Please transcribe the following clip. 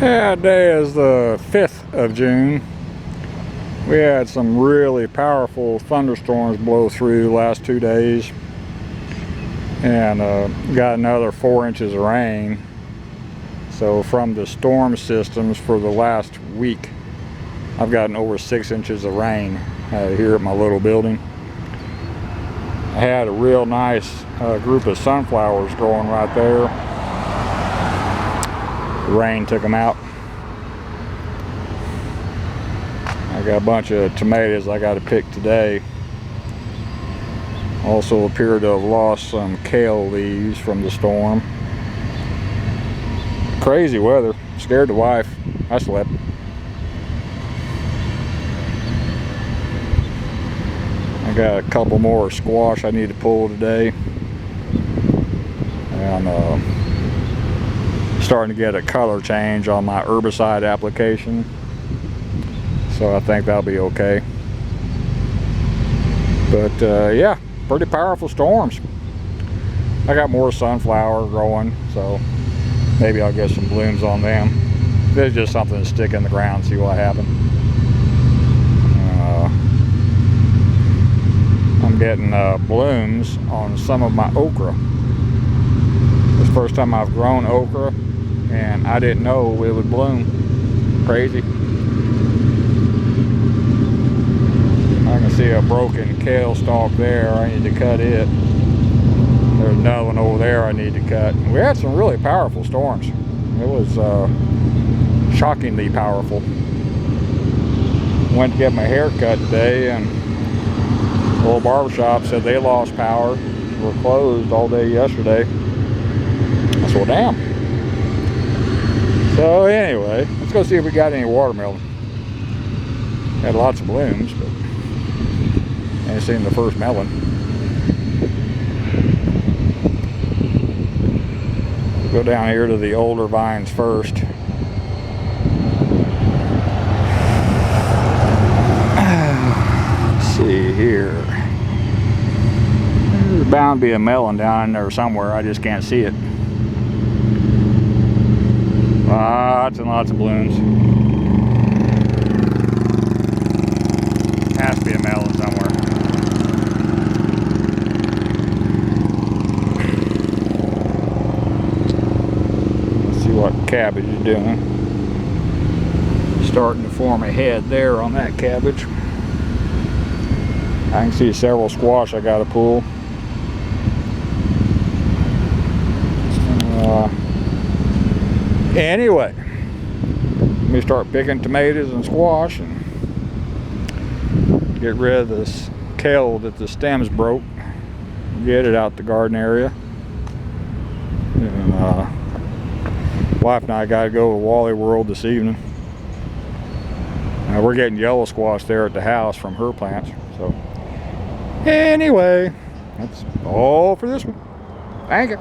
Yeah, today is the 5th of June. We had some really powerful thunderstorms blow through the last 2 days, and got another 4 inches of rain. So from the storm systems for the last week, I've gotten over 6 inches of rain here at my little building. I had a real nice group of sunflowers growing right there. The rain took them out. I got a bunch of tomatoes I got to pick today. Also appear to have lost some kale leaves from the storm. Crazy weather. Scared the wife. I slept. I got a couple more squash I need to pull today. And starting to get a color change on my herbicide application, so I think that'll be okay. But yeah, pretty powerful storms. I got more sunflower growing, so maybe I'll get some blooms on them. It's just something to stick in the ground, see what happens. I'm getting blooms on some of my okra. It's the first time I've grown okra, and I didn't know it would bloom. Crazy. I can see a broken kale stalk there. I need to cut it. There's another one over there I need to cut. We had some really powerful storms. It was shockingly powerful. Went to get my hair cut today, and the old barbershop said they lost power. Were closed all day yesterday. I said, well, damn. So anyway, let's go see if we got any watermelon. Had lots of blooms, but I ain't seen the first melon. Go down here to the older vines first. Let's see here. There's bound to be a melon down in there somewhere. I just can't see it. Lots and lots of blooms. Has to be a melon somewhere. Let's see what cabbage is doing. Starting to form a head there on that cabbage. I can see several squash I got to pull. Anyway, let me start picking tomatoes and squash and get rid of this kale that the stems broke. Get it out the garden area. And wife and I got to go to Wally World this evening. We're getting yellow squash there at the house from her plants. So anyway, that's all for this one. Thank you.